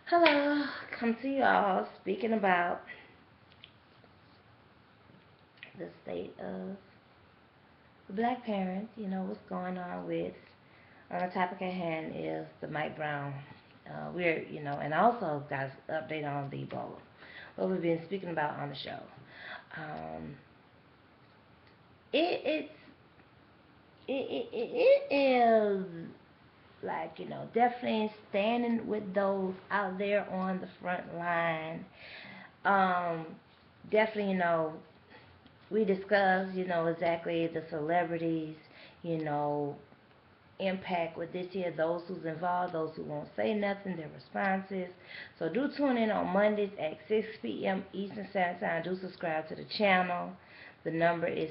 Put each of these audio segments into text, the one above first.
Hello, come to you all speaking about the state of the black parents. What's going on with, on the topic at hand is the Mike Brown. And also got an update on the Ebola, what we've been speaking about on the show. Um, it, it is like, definitely standing with those out there on the front line. Um, Definitely, we discussed, exactly the celebrities, you know, impact with this here, those who's involved, those who won't say nothing, their responses. So do tune in on Mondays at 6 p.m. Eastern Standard Time. Do subscribe to the channel. The number is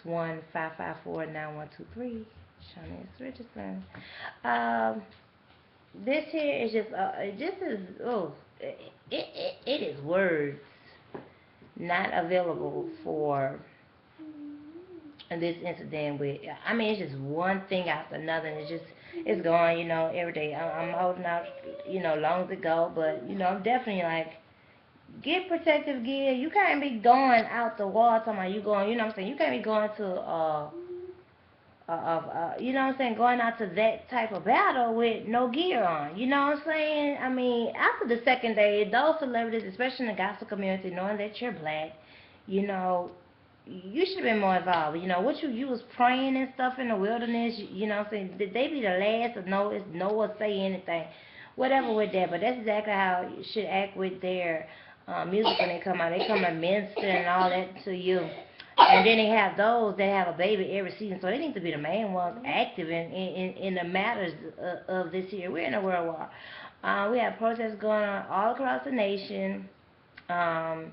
661-554-9123. Shawnee Richardson. Um, this here is just, it is words not available for this incident with, I mean, it's just one thing after another, and it's going, every day. I'm holding out, long as it go, but, I'm definitely like, get protective gear. You can't be going out the wall talking about you going, you know what I'm saying, you can't be going to, you know what I'm saying, going out to that type of battle with no gear on. You know what I'm saying? I mean, after the second day, those celebrities, especially in the gospel community, knowing that you're black, you know, you should have been more involved. What you was praying and stuff in the wilderness, you know what I'm saying? Did they be the last to know or say anything? Whatever with that, but that's exactly how you should act with their music when they come out. They come and minister and all that to you. And then they have those that have a baby every season, so they need to be the main ones active in the matters of this year. We're in a world war. We have protests going on all across the nation. Um,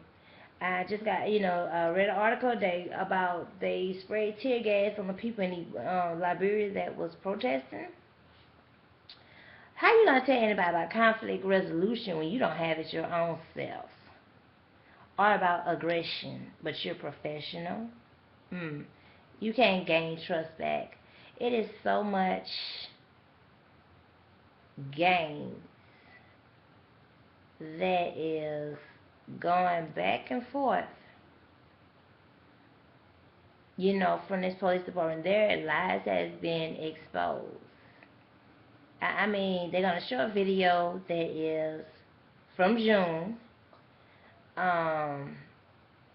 I just got, read an article today about they sprayed tear gas on the people in Liberia that was protesting. How you gonna tell anybody about conflict resolution when you don't have it your own self? Or about aggression, but you're professional? You can't gain trust back. It is so much gain that is going back and forth, from this police department. Their lies has been exposed. I mean, they're going to show a video that is from June, um,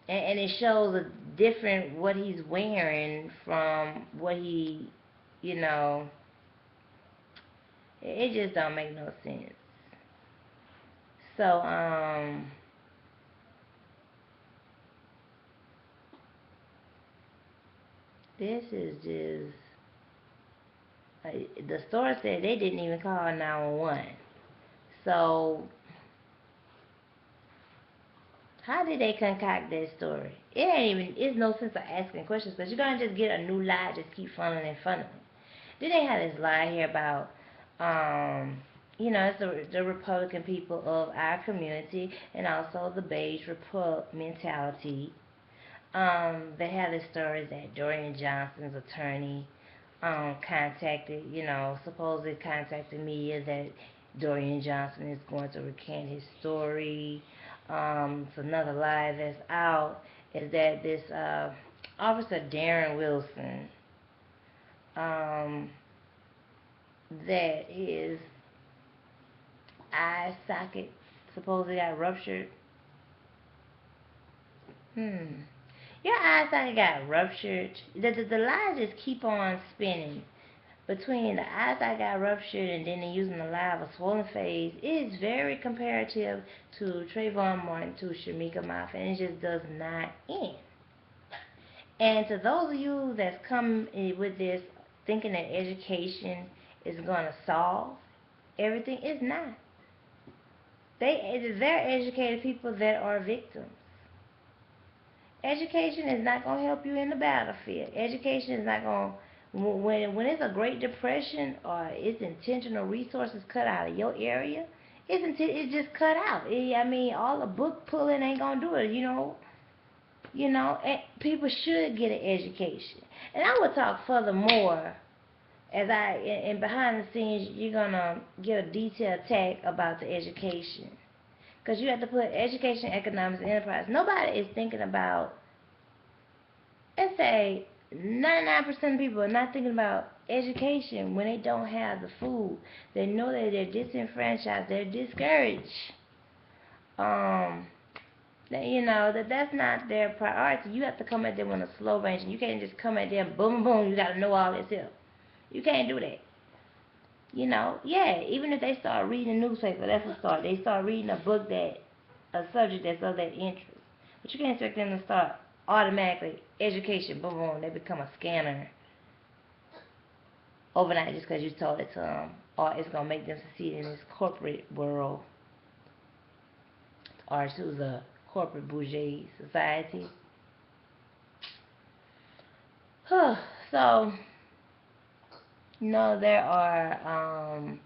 and it shows a different what he's wearing from what he, you know, it just don't make no sense. So, this is just, the store said they didn't even call 911. So, how did they concoct that story? It's no sense of asking questions, because you're going to just get a new lie, just keep funneling and funneling. Then they had this lie here about, it's the Republican people of our community and also the beige mentality. They had this story that Dorian Johnson's attorney contacted, supposedly contacted media that Dorian Johnson is going to recant his story. It's another lie that's out is that this Officer Darren Wilson, that his eye socket supposedly got ruptured. Your eye socket got ruptured. The lies just keep on spinning. Between the eye socket got ruptured and then using the lie of a swollen face, it is very comparative to Trayvon Martin to Shamika Moffett, and it just does not end. And to those of you that's come with this thinking that education is going to solve everything, it's not. They're educated people that are victims. Education is not going to help you in the battlefield. Education is not going to, when it's a Great Depression or it's intentional resources cut out of your area, it's just cut out. I mean, all the book pulling ain't going to do it, and people should get an education. And I would talk furthermore And behind the scenes, you're gonna get a detailed tag about the education, because you have to put education, economics, and enterprise. Nobody is thinking about. Let's say 99% of people are not thinking about education when they don't have the food. They know that they're disenfranchised. They're discouraged. Um, that's not their priority. You have to come at them on a slow range, and you can't just come at them boom, boom. You got to know all this here. You can't do that. Yeah, even if they start reading a newspaper, that's a start. They start reading a book a subject that's of their interest. But you can't expect them to start automatically education, boom, boom, they become a scanner overnight just because you told it to them, or it's going to make them succeed in this corporate world, or to the corporate bourgeois society. So, there are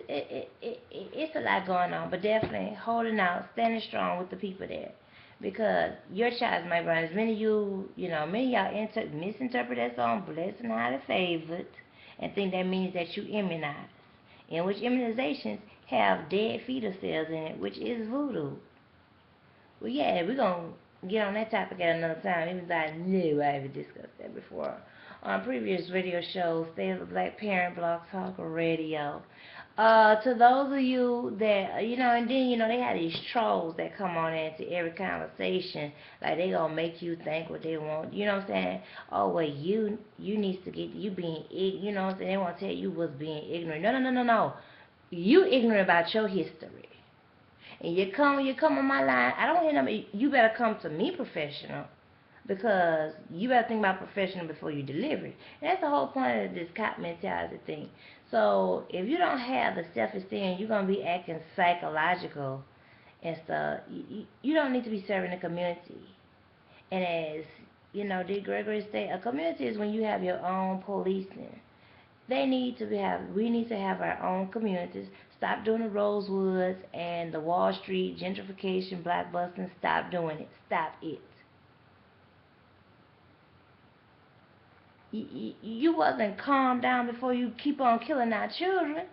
it's a lot going on, but definitely holding out, standing strong with the people there, because your child might run. As many of many of y'all misinterpret that song "Blessed and Highly Favored" and think that means that you immunize, in which immunizations have dead fetal cells in it, which is voodoo. Well, yeah, we're gonna get on that topic at another time, even though I knew I ever discussed that before on previous radio shows. Stay as a Black Parent, Blog Talk Radio. To those of you that, and then, they have these trolls that come on into every conversation, like they gonna make you think what they want, you know what I'm saying? Oh, well, you needs to get, you being, you know what I'm saying? They want to tell you what's being ignorant. No. You ignorant about your history. And you come on my line, I don't hear nothing. You better come to me professional, because you better think about professional before you deliver it. And that's the whole point of this cop mentality thing. So if you don't have the self-esteem, you're going to be acting psychological and stuff. You don't need to be serving the community. And as, D. Gregory said, a community is when you have your own policing. We need to have our own communities. Stop doing the Rosewoods and the Wall Street gentrification, black busting. Stop doing it. Stop it. You wasn't calm down before you keep on killing our children.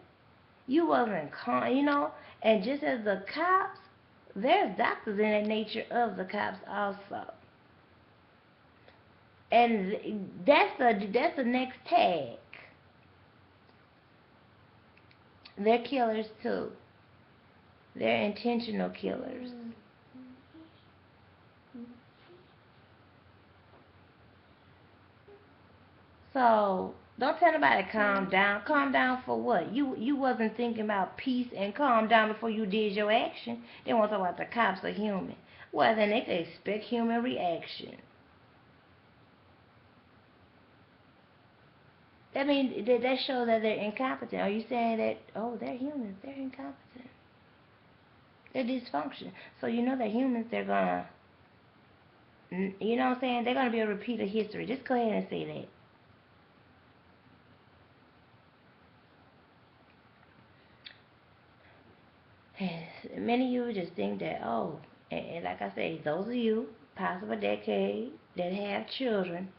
You wasn't calm, And just as the cops, there's doctors in the nature of the cops also. And that's the next tag. They're killers too. They're intentional killers. So don't tell nobody to calm down. Calm down for what? You wasn't thinking about peace and calm down before you did your action. They want to talk about the cops are human. Well, then they can expect human reaction. I mean, that shows that they're incompetent. Are you saying that, oh, they're humans, they're incompetent, they're dysfunctional? So they're humans, they're gonna, you know what I'm saying? They're gonna be a repeat of history. Just go ahead and say that. And many of you just think that, oh, and like I say, those of you, possible decade, that have children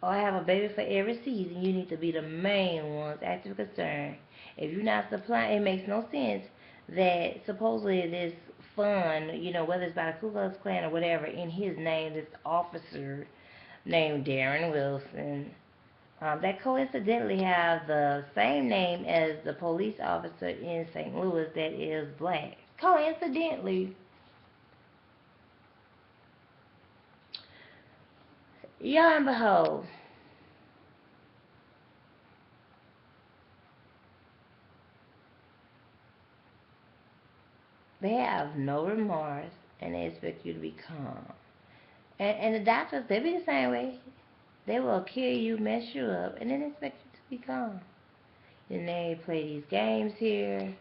or have a baby for every season, you need to be the main ones active concern. If you're not supplying, it makes no sense that supposedly this fund, whether it's by the Ku Klux Klan or whatever, in his name, this officer named Darren Wilson, that coincidentally have the same name as the police officer in St. Louis that is black. Coincidentally. Lo and behold, they have no remorse, and they expect you to be calm. And the doctors, they be the same way. They will kill you, mess you up, and then expect you to be calm. And they play these games here.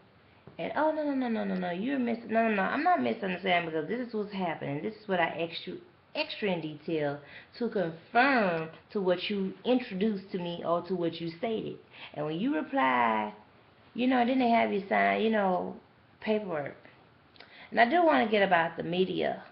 And oh, no, you're missing. No, I'm not misunderstanding, because this is what's happening. This is what I asked you extra in detail to confirm to what you introduced to me or to what you stated. And when you reply, then they have you sign, paperwork. And I do want to get about the media.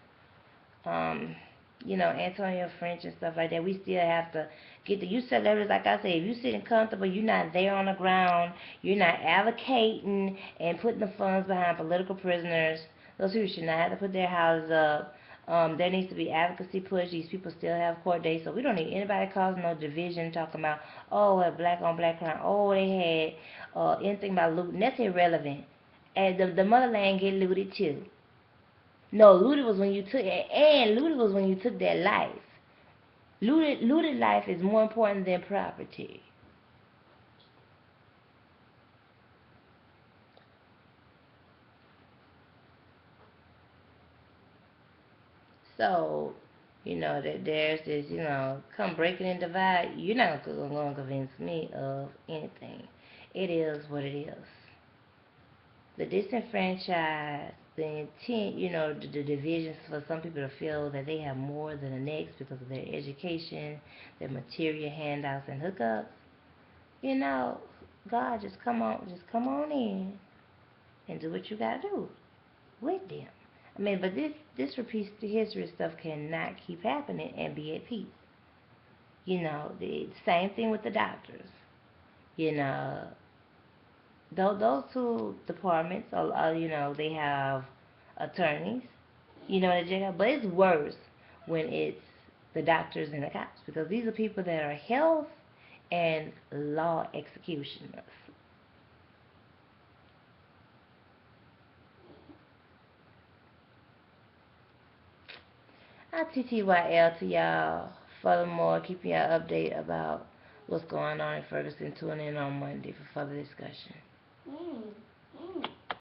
Antonio French and stuff like that. We still have to get the you celebrities, like I said, if you sitting comfortable, you're not there on the ground, you're not advocating and putting the funds behind political prisoners. Those people should not have to put their houses up. There needs to be advocacy push. These people still have court dates, so we don't need anybody causing no division, talking about, oh, a black on black crime, oh, they had anything about looting. That's irrelevant. And the motherland get looted too. No, looted was when you took it, and looted was when you took their life. Looted life is more important than property. So, that there's this, come breaking and divide. You're not going to convince me of anything. It is what it is. The disenfranchised, the intent, the divisions for some people to feel that they have more than the next because of their education, their material handouts and hookups. God, just come on in and do what you gotta do with them. But this repeats the history stuff cannot keep happening and be at peace. The same thing with the doctors. You know, those two departments they have attorneys. In the jail, but it's worse when it's the doctors and the cops because these are people that are health and law executioners. I TTYL to y'all. Furthermore, keeping y'all update about what's going on in Ferguson. Tune in on Monday for further discussion.